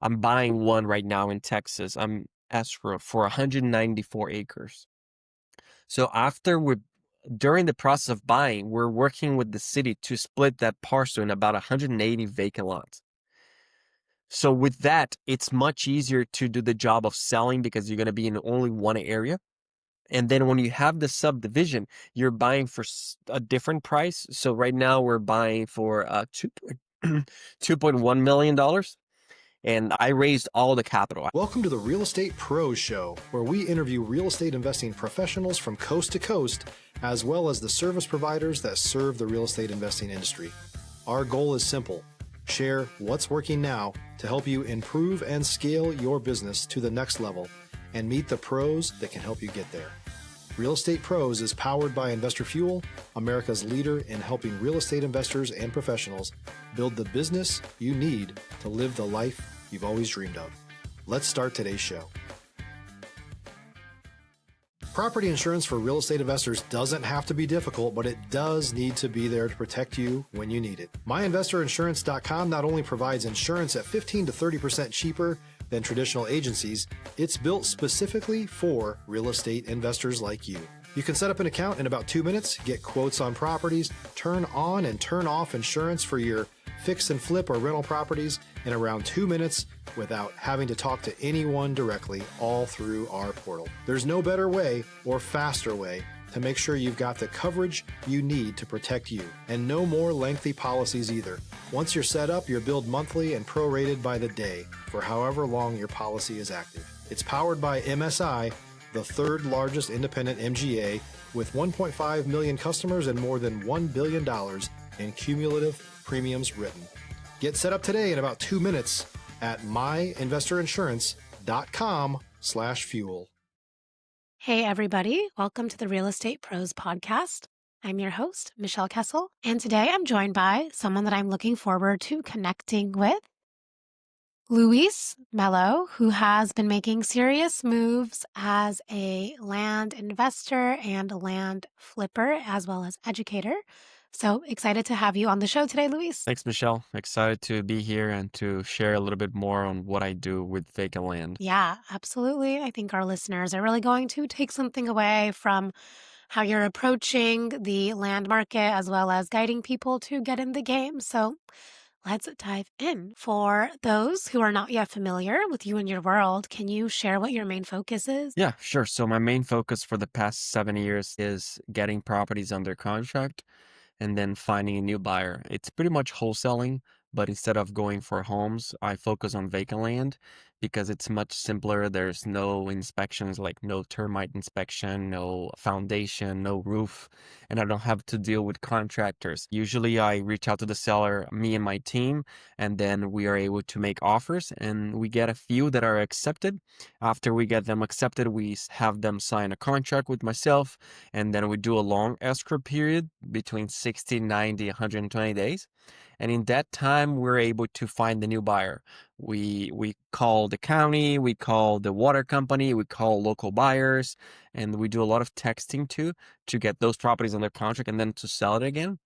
I'm buying one right now in Texas. I'm escrow for 194 acres. So during the process of buying, we're working with the city to split that parcel in about 180 vacant lots. So with that, it's much easier to do the job of selling because you're going to be in only one area. And then when you have the subdivision, you're buying for a different price. So right now we're buying for $2.1 million. And I raised all the capital. Welcome to the Real Estate Pros Show, where we interview real estate investing professionals from coast to coast, as well as the service providers that serve the real estate investing industry. Our goal is simple: share what's working now to help you improve and scale your business to the next level and meet the pros that can help you get there. Real Estate Pros is powered by Investor Fuel, America's leader in helping real estate investors and professionals build the business you need to live the life you've always dreamed of. Let's start today's show. Property insurance for real estate investors doesn't have to be difficult, but it does need to be there to protect you when you need it. MyInvestorInsurance.com not only provides insurance at 15 to 30% cheaper than traditional agencies, it's built specifically for real estate investors like you. You can set up an account in about 2 minutes, get quotes on properties, turn on and turn off insurance for your fix and flip or rental properties in around 2 minutes without having to talk to anyone directly, all through our portal. There's no better way or faster way to make sure you've got the coverage you need to protect you, and no more lengthy policies either. Once you're set up, you're billed monthly and prorated by the day for however long your policy is active. It's powered by MSI, the third largest independent MGA, with 1.5 million customers and more than $1 billion in cumulative premiums written. Get set up today in about 2 minutes at myinvestorinsurance.com/fuel. Hey, everybody. Welcome to the Real Estate Pros podcast. I'm your host, Michelle Kesil, and today I'm joined by someone that I'm looking forward to connecting with, Luis Melo, who has been making serious moves as a land investor and a land flipper, as well as educator. So excited to have you on the show today, Luis. Thanks, Michelle. Excited to be here and to share a little bit more on what I do with vacant land. Yeah, absolutely. I think our listeners are really going to take something away from how you're approaching the land market as well as guiding people to get in the game. So let's dive in. For those who are not yet familiar with you and your world, can you share what your main focus is? Yeah, sure. So my main focus for the past 7 years is getting properties under contract and then finding a new buyer. It's pretty much wholesaling, but instead of going for homes, I focus on vacant land because it's much simpler. There's no inspections, like no termite inspection, no foundation, no roof, and I don't have to deal with contractors. Usually I reach out to the seller, me and my team, and then we are able to make offers, and we get a few that are accepted. After we get them accepted, we have them sign a contract with myself, and then we do a long escrow period between 60, 90, 120 days. And in that time, we're able to find the new buyer. We call the county, we call the water company, we call local buyers, and we do a lot of texting too to get those properties under contract and then to sell it again.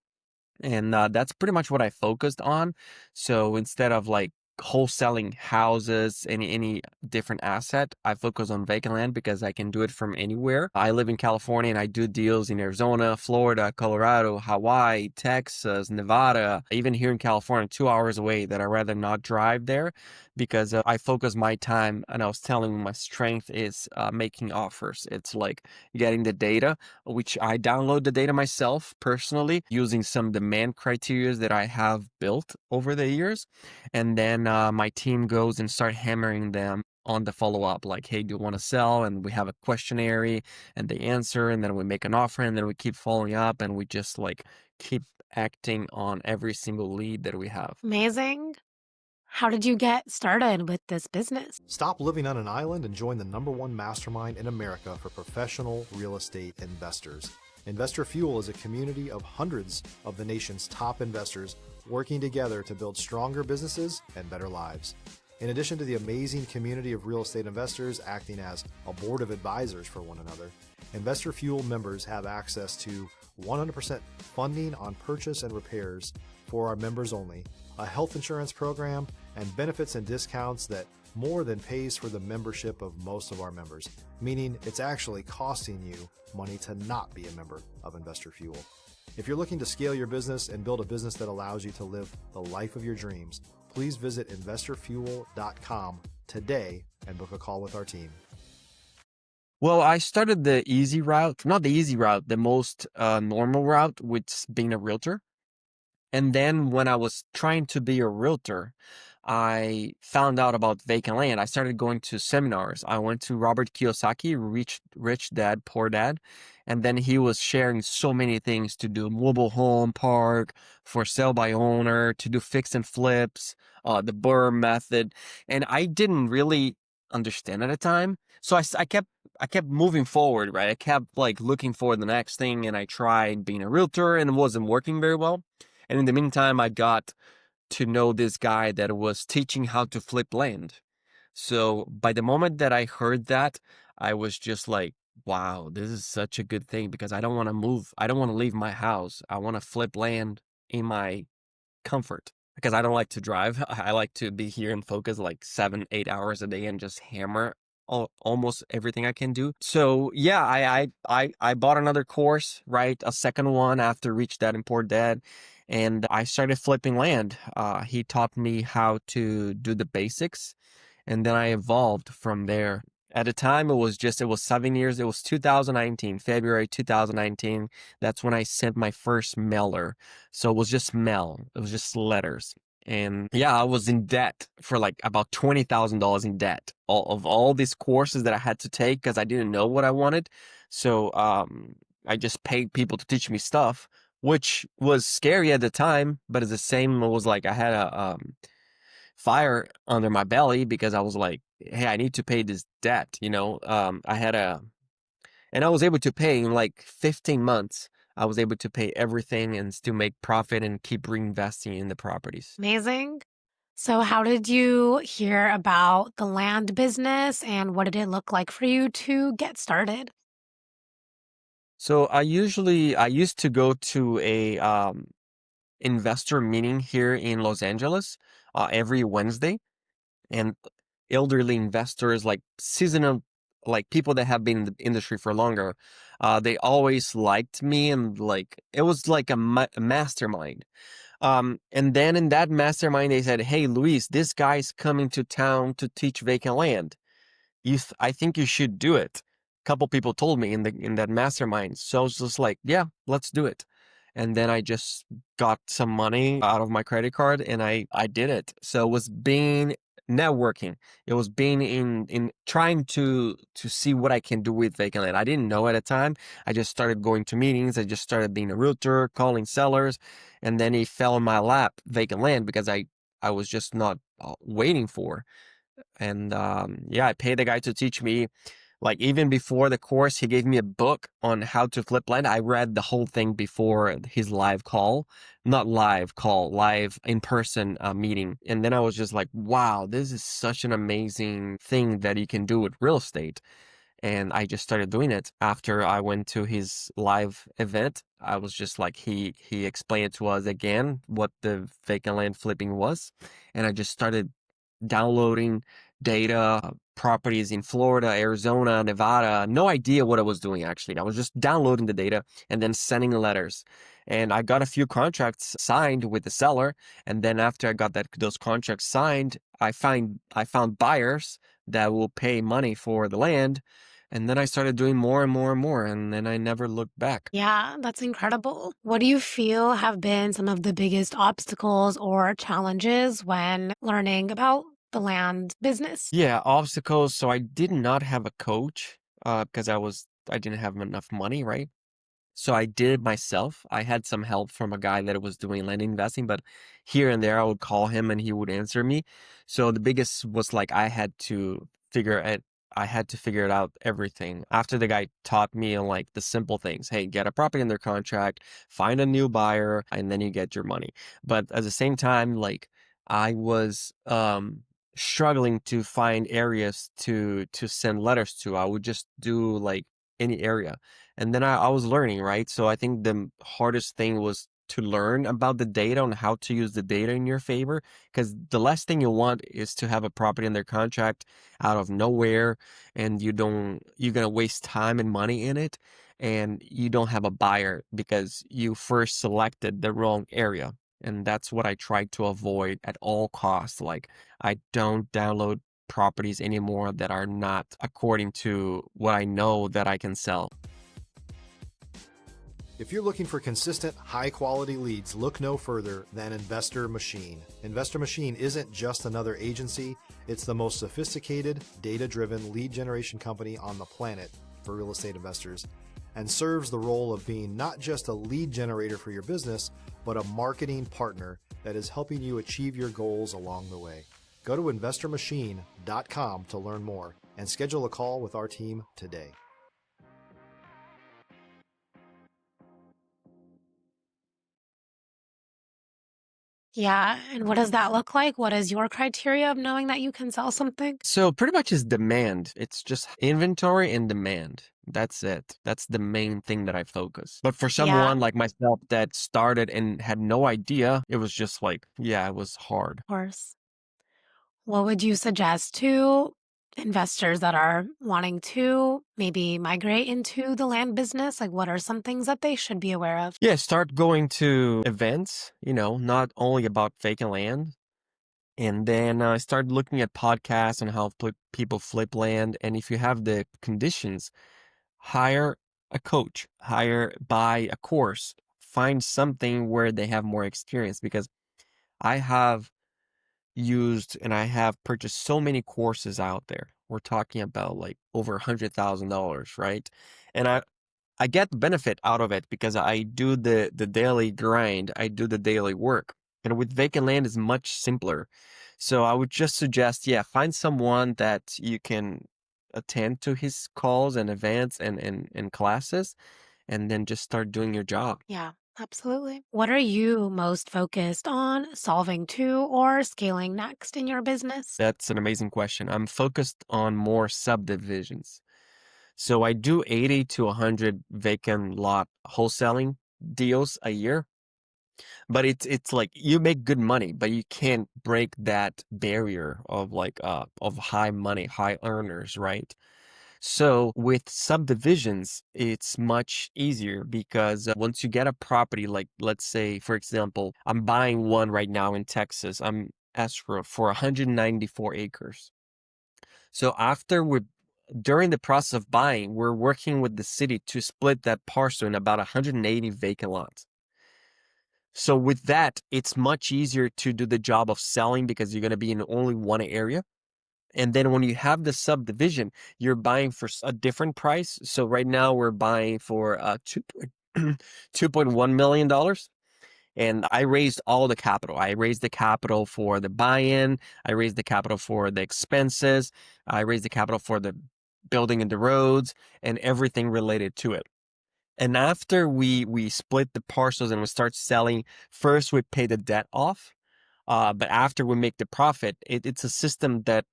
And that's pretty much what I focused on. So instead of like wholesaling houses, any different asset, I focus on vacant land because I can do it from anywhere. I live in California and I do deals in Arizona, Florida, Colorado, Hawaii, Texas, Nevada, even here in California, 2 hours away, that I'd rather not drive there because I focus my time, and I was telling you, my strength is making offers. It's like getting the data, which I download the data myself personally using some demand criteria that I have built over the years. And then my team goes and start hammering them on the follow-up, like, hey, do you want to sell? And we have a questionnaire and they answer, and then we make an offer, and then we keep following up, and we just like keep acting on every single lead that we have. Amazing. How did you get started with this business? Stop living on an island and join the #1 mastermind in America for professional real estate investors. Investor Fuel is a community of hundreds of the nation's top investors working together to build stronger businesses and better lives. In addition to the amazing community of real estate investors acting as a board of advisors for one another, Investor Fuel members have access to 100% funding on purchase and repairs for our members only, a health insurance program, and benefits and discounts that more than pays for the membership of most of our members, meaning it's actually costing you money to not be a member of Investor Fuel. If you're looking to scale your business and build a business that allows you to live the life of your dreams, please visit investorfuel.com today and book a call with our team. Well, I started the easy route, not the easy route, the most normal route, which being a realtor. And then when I was trying to be a realtor, I found out about vacant land. I started going to seminars. I went to Robert Kiyosaki, Rich Dad, Poor Dad. And then he was sharing so many things to do mobile home park, for sale by owner, to do fix and flips, the Burr method. And I didn't really understand at the time. So I kept moving forward, right? I kept like looking for the next thing, and I tried being a realtor and it wasn't working very well. And in the meantime, I got to know this guy that was teaching how to flip land. So by the moment that I heard that, I was just like, wow, this is such a good thing because I don't want to move. I don't want to leave my house. I want to flip land in my comfort because I don't like to drive. I like to be here and focus like 7, 8 hours a day and just hammer almost everything I can do. So yeah, I bought another course, right? A second one after Reach Dad and Poor Dad, and I started flipping land. He taught me how to do the basics, and then I evolved from there. At the time, it was 7 years. It was 2019, February 2019. That's when I sent my first mailer. So it was just mail. It was just letters. And yeah, I was in debt for like about $20,000 in debt. All these courses that I had to take because I didn't know what I wanted. So I just paid people to teach me stuff, which was scary at the time, but it's the same. It was like I had a fire under my belly because I was like, hey, I need to pay this debt. And I was able to pay in like 15 months. I was able to pay everything and still make profit and keep reinvesting in the properties. Amazing. So, how did you hear about the land business and what did it look like for you to get started? So I used to go to a investor meeting here in Los Angeles every Wednesday, and elderly investors, like seasonal, like people that have been in the industry for longer, they always liked me, and like it was like a mastermind. And then in that mastermind, they said, "Hey, Luis, this guy's coming to town to teach vacant land. I think you should do it." A couple people told me in that mastermind. So I was just like, yeah, let's do it. And then I just got some money out of my credit card and I did it. So it was being networking. It was being in trying to see what I can do with vacant land. I didn't know at the time. I just started going to meetings. I just started being a realtor, calling sellers, and then it fell in my lap, vacant land, because I was just not waiting for. And yeah, I paid the guy to teach me. Like even before the course, he gave me a book on how to flip land. I read the whole thing before his live call, not live call, live in person meeting. And then I was just like, wow, this is such an amazing thing that you can do with real estate. And I just started doing it after I went to his live event. I was just like, he explained to us again what the vacant land flipping was. And I just started downloading data, properties in Florida, Arizona, Nevada. No idea what I was doing actually. I was just downloading the data and then sending letters. And I got a few contracts signed with the seller. And then after I got those contracts signed, I found buyers that will pay money for the land. And then I started doing more and more and more, and then I never looked back. Yeah, that's incredible. What do you feel have been some of the biggest obstacles or challenges when learning about the land business? Yeah, obstacles. So I did not have a coach because I didn't have enough money, right? So I did it myself. I had some help from a guy that was doing land investing, but here and there I would call him and he would answer me. So the biggest was like I had to figure it out everything. After the guy taught me on like the simple things. Hey, get a property under contract, find a new buyer, and then you get your money. But at the same time, like I was struggling to find areas to send letters to. I would just do like any area. And then I was learning, right? So I think the hardest thing was to learn about the data on how to use the data in your favor. Because the last thing you want is to have a property under contract out of nowhere, and you're gonna waste time and money in it, and you don't have a buyer because you first selected the wrong area. And that's what I try to avoid at all costs. Like, I don't download properties anymore that are not according to what I know that I can sell. If you're looking for consistent, high-quality leads, look no further than Investor Machine. Investor Machine isn't just another agency, it's the most sophisticated, data-driven lead generation company on the planet for real estate investors, and serves the role of being not just a lead generator for your business, but a marketing partner that is helping you achieve your goals along the way. Go to investormachine.com to learn more and schedule a call with our team today. Yeah. And what does that look like? What is your criteria of knowing that you can sell something? So pretty much is demand. It's just inventory and demand. That's it. That's the main thing that I focus. But for Yeah, someone like myself that started and had no idea, it was just like, yeah, it was hard. of course. What would you suggest to investors that are wanting to maybe migrate into the land business? Like, what are some things that they should be aware of? Yeah, start going to events, not only about vacant land. And then I started looking at podcasts and how people flip land. And if you have the conditions, hire a coach, buy a course, find something where they have more experience, because I have used and I have purchased so many courses out there. We're talking about like over $100,000, right? And I get the benefit out of it because I do the daily grind, I do the daily work. And with vacant land is much simpler. So I would just suggest, yeah, find someone that you can attend to his calls and events and classes, and then just start doing your job. Yeah, absolutely. What are you most focused on solving to or scaling next in your business? That's an amazing question. I'm focused on more subdivisions. So I do 80 to 100 vacant lot wholesaling deals a year. But it's like you make good money, but you can't break that barrier of like of high money, high earners, right? So with subdivisions, it's much easier because once you get a property, like let's say, for example, I'm buying one right now in Texas. I'm escrow for 194 acres. So during the process of buying, we're working with the city to split that parcel in about 180 vacant lots. So with that, it's much easier to do the job of selling because you're going to be in only one area. And then when you have the subdivision, you're buying for a different price. So right now we're buying for $2.1 million. And I raised all the capital. I raised the capital for the buy-in. I raised the capital for the expenses. I raised the capital for the building and the roads and everything related to it. And after we split the parcels and we start selling, first we pay the debt off. But after we make the profit, it's a system that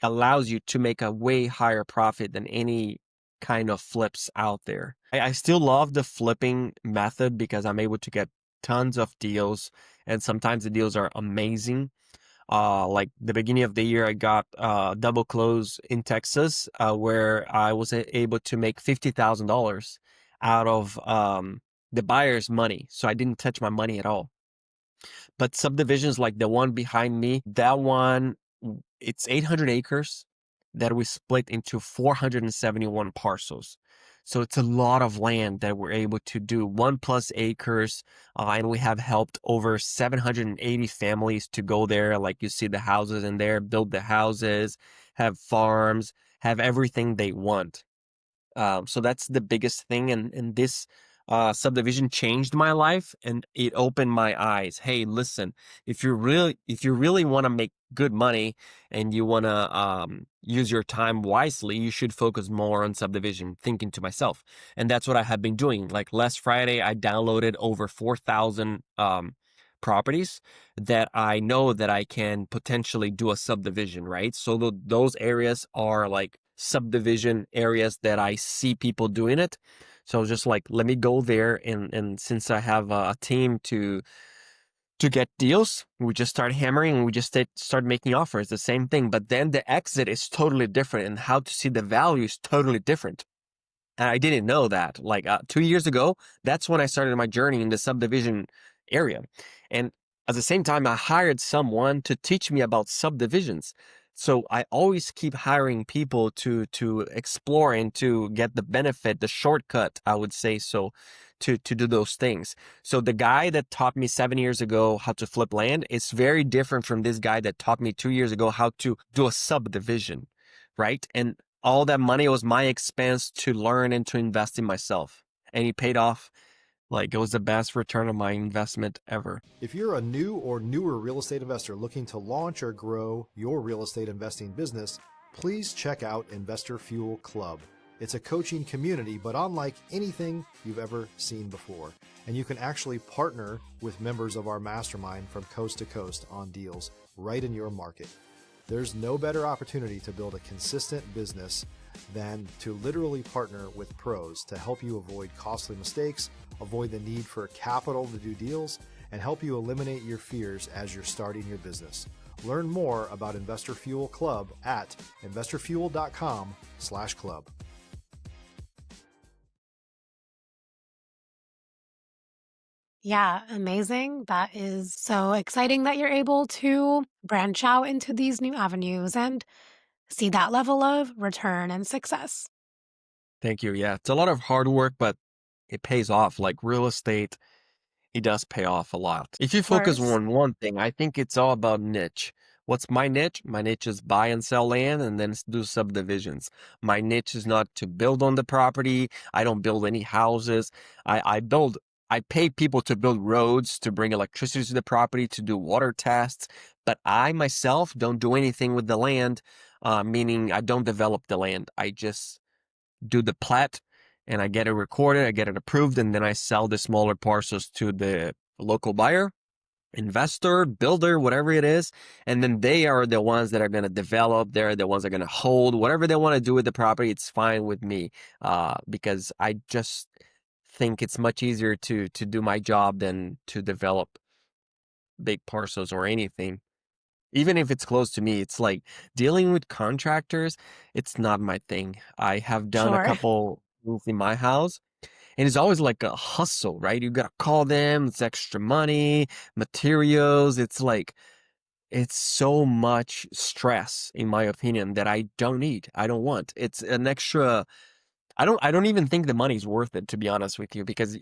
allows you to make a way higher profit than any kind of flips out there. I still love the flipping method because I'm able to get tons of deals, and sometimes the deals are amazing. Like the beginning of the year, I got double close in Texas, where I was able to make $50,000 out of the buyer's money. So I didn't touch my money at all. But subdivisions like the one behind me, that one, it's 800 acres that we split into 471 parcels. So it's a lot of land that we're able to do 1+ acres. And we have helped over 780 families to go there. Like you see the houses in there, build the houses, have farms, have everything they want. So that's the biggest thing. And this subdivision changed my life and it opened my eyes. Hey, listen, if you really want to make good money and you want to use your time wisely, you should focus more on subdivision, thinking to myself. And that's what I have been doing. Like last Friday, I downloaded over 4,000 properties that I know that I can potentially do a subdivision, right? So those areas are like subdivision areas that I see people doing it. So I was just like, let me go there, and since I have a team to get deals, we just start hammering and we just start making offers. The same thing, but then the exit is totally different, and how to see the value is totally different. And I didn't know that. Like 2 years ago, that's when I started my journey in the subdivision area. And at the same time, I hired someone to teach me about subdivisions. So I always keep hiring people to explore and to get the benefit, the shortcut, I would say so, to do those things. So the guy that taught me 7 years ago how to flip land is very different from this guy that taught me 2 years ago how to do a subdivision, right? And all that money was my expense to learn and to invest in myself. And it paid off. Like, it was the best return of my investment ever. If you're a new or newer real estate investor looking to launch or grow your real estate investing business, please check out Investor Fuel Club. It's a coaching community, but unlike anything you've ever seen before. And you can actually partner with members of our mastermind from coast to coast on deals right in your market. There's no better opportunity to build a consistent business than to literally partner with pros to help you avoid costly mistakes, avoid the need for capital to do deals, and help you eliminate your fears as you're starting your business. Learn more about Investor Fuel Club at investorfuel.com/club. Yeah, amazing. That is so exciting that you're able to branch out into these new avenues and see that level of return and success. Thank you. Yeah, it's a lot of hard work, but it pays off. Like real estate, it does pay off a lot. If you Of focus course. on one thing, I think it's all about niche. What's my niche? My niche is buy and sell land and then do subdivisions. My niche is not to build on the property. I don't build any houses. I pay people to build roads, to bring electricity to the property, to do water tests, but I myself don't do anything with the land, meaning I don't develop the land. I just do the plat, and I get it recorded, I get it approved, and then I sell the smaller parcels to the local buyer, investor, builder, whatever it is. And then they are the ones that are going to develop. They're the ones that are going to hold whatever they want to do with the property. It's fine with me, because I just think it's much easier to do my job than to develop big parcels or anything. Even if it's close to me, it's like dealing with contractors, it's not my thing. I have done a Sure. couple things in my house, and it's always like a hustle, right? You gotta call them, it's extra money, materials. It's like, it's so much stress, in my opinion, that I don't need. I don't want. It's an extra. I don't even think the money's worth it, to be honest with you, because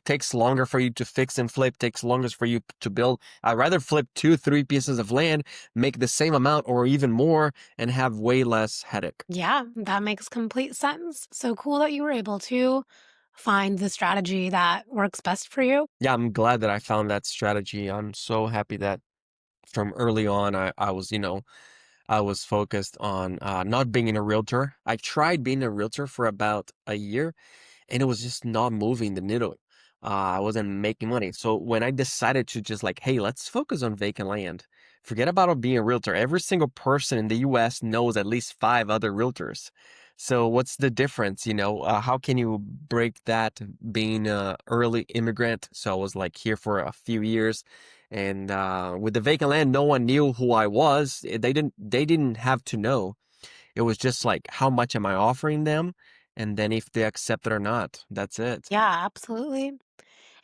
takes longer for you to fix and flip, takes longer for you to build. I'd rather flip 2, 3 pieces of land, make the same amount or even more, and have way less headache. Yeah, that makes complete sense. So cool that you were able to find the strategy that works best for you. Yeah, I'm glad that I found that strategy. I'm so happy that from early on, I was focused on not being a realtor. I tried being a realtor for about a year, and it was just not moving the needle. I wasn't making money. So when I decided to just like, hey, let's focus on vacant land, forget about being a realtor. Every single person in the US knows at least 5 other realtors. So what's the difference? How can you break that being a early immigrant? So I was like here for a few years. And with the vacant land, no one knew who I was. They didn't have to know. It was just like, how much am I offering them? And then if they accept it or not, that's it. Yeah, absolutely.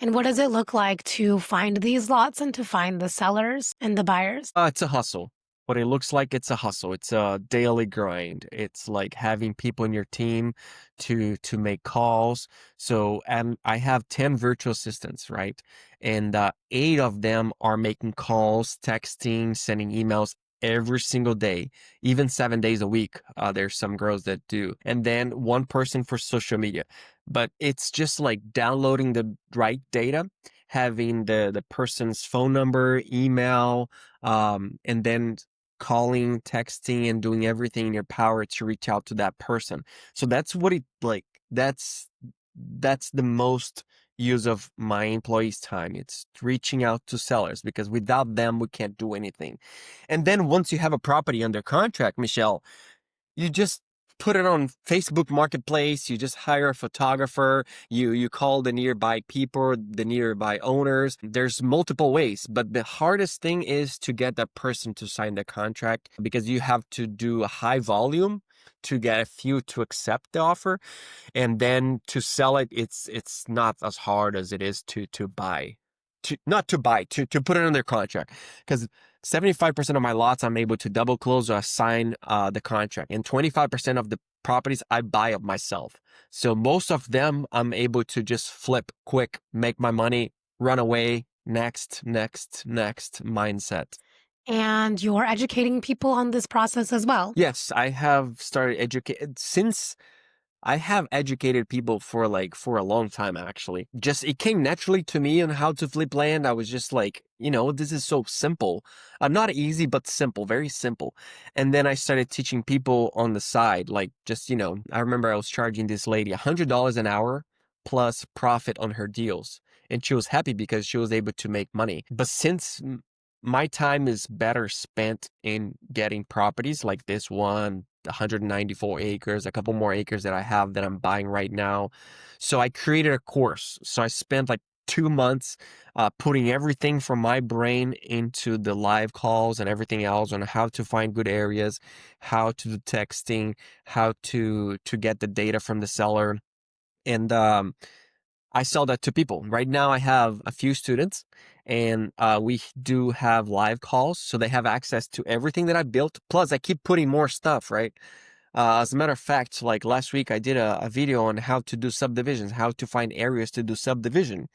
And what does it look like to find these lots and to find the sellers and the buyers? It's a hustle. What it looks like, it's a hustle. It's a daily grind. It's like having people in your team to make calls. So, and I have 10 virtual assistants, right? And 8 of them are making calls, texting, sending emails every single day, even 7 days a week. There's some girls that do. And then one person for social media. But it's just like downloading the right data, having the person's phone number, email, and then calling, texting, and doing everything in your power to reach out to that person. So that's what it like. That's the most use of my employees' time. It's reaching out to sellers, because without them, we can't do anything. And then once you have a property under contract, Michelle, you just put it on Facebook Marketplace. You just hire a photographer. You call the nearby people, the nearby owners. There's multiple ways, but the hardest thing is to get that person to sign the contract, because you have to do a high volume to get a few to accept the offer, and then to sell it, it's not as hard as it is to buy. To put it under contract, because 75% of my lots I'm able to double close or sign the contract, and 25% of the properties I buy up myself. So most of them I'm able to just flip quick, make my money, run away, next mindset. And you're educating people on this process as well. Yes, I have started educate since I have educated people for a long time, actually. Just it came naturally to me on how to flip land. I was just like, this is so simple. Not easy, but simple, very simple. And then I started teaching people on the side, like just, I remember I was charging this lady $100 an hour plus profit on her deals. And she was happy because she was able to make money. But since my time is better spent in getting properties like this one, 194 acres, a couple more acres that I have that I'm buying right now. So I created a course. So I spent like 2 months putting everything from my brain into the live calls and everything else on how to find good areas, how to do texting, how to get the data from the seller. And I sell that to people. Right now, I have a few students, and we do have live calls, so they have access to everything that I built. Plus, I keep putting more stuff, right? As a matter of fact, like last week, I did a video on how to do subdivisions, how to find areas to do subdivision.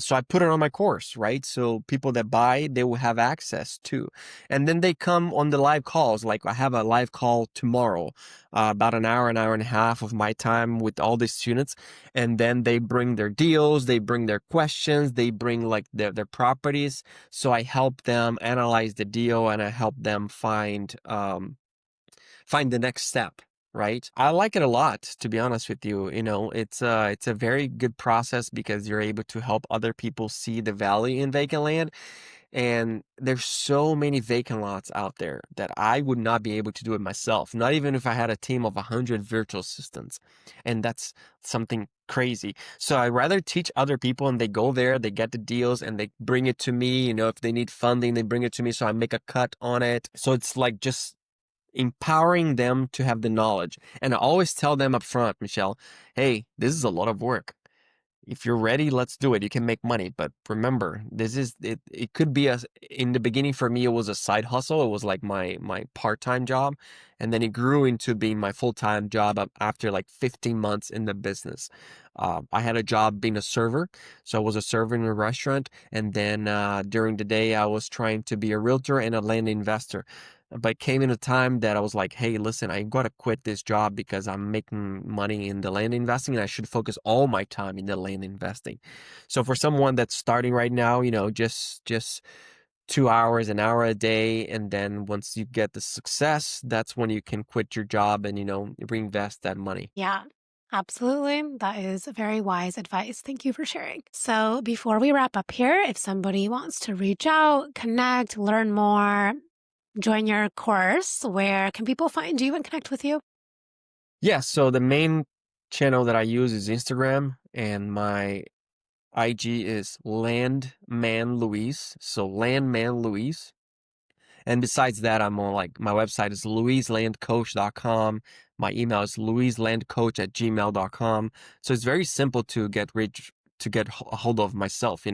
So I put it on my course, right? So people that buy, they will have access to. And then they come on the live calls. Like I have a live call tomorrow, about an hour and a half of my time with all the students. And then they bring their deals, they bring their questions, they bring like their properties. So I help them analyze the deal, and I help them find the next step. Right. I like it a lot, to be honest with you. It's a very good process because you're able to help other people see the value in vacant land. And there's so many vacant lots out there that I would not be able to do it myself, not even if I had a team of 100 virtual assistants. And that's something crazy. So I rather teach other people, and they go there, they get the deals, and they bring it to me. If they need funding, they bring it to me. So I make a cut on it. So it's like just empowering them to have the knowledge. And I always tell them up front, Michelle, hey, this is a lot of work. If you're ready, let's do it. You can make money. But remember, this is it. It could be in the beginning for me, it was a side hustle. It was like my part-time job. And then it grew into being my full-time job after like 15 months in the business. I had a job being a server. So I was a server in a restaurant. And then during the day, I was trying to be a realtor and a land investor. But came in a time that I was like, hey, listen, I got to quit this job because I'm making money in the land investing, and I should focus all my time in the land investing. So for someone that's starting right now, just 2 hours, an hour a day. And then once you get the success, that's when you can quit your job and, reinvest that money. Yeah, absolutely. That is very wise advice. Thank you for sharing. So before we wrap up here, if somebody wants to reach out, connect, learn more, join your course, where can people find you and connect with you? Yeah. So the main channel that I use is Instagram, and my IG is Landman Luis. So Landman Luis. And besides that, I'm on my website is luislandcoach.com. My email is luislandcoach@gmail.com. So it's very simple to get a hold of myself,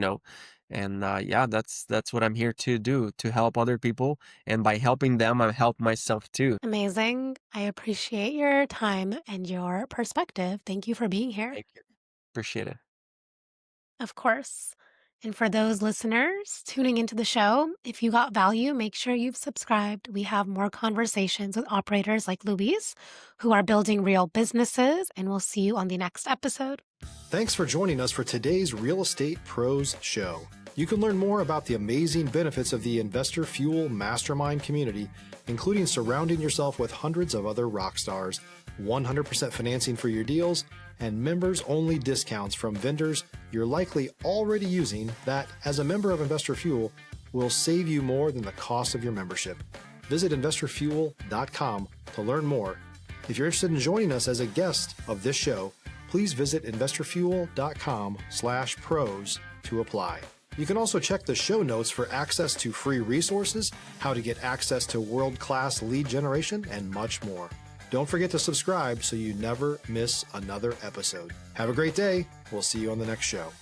And yeah, that's what I'm here to do, to help other people. And by helping them, I help myself too. Amazing. I appreciate your time and your perspective. Thank you for being here. Thank you. Appreciate it. Of course. And for those listeners tuning into the show, if you got value, make sure you've subscribed. We have more conversations with operators like Luis who are building real businesses, and we'll see you on the next episode. Thanks for joining us for today's Real Estate Pros Show. You can learn more about the amazing benefits of the Investor Fuel Mastermind community, including surrounding yourself with hundreds of other rock stars, 100% financing for your deals, and members-only discounts from vendors you're likely already using that, as a member of Investor Fuel, will save you more than the cost of your membership. Visit investorfuel.com to learn more If you're interested in joining us as a guest of this show, please visit investorfuel.com/pros to apply. You can also check the show notes for access to free resources, how to get access to world-class lead generation, and much more. Don't forget to subscribe so you never miss another episode. Have a great day. We'll see you on the next show.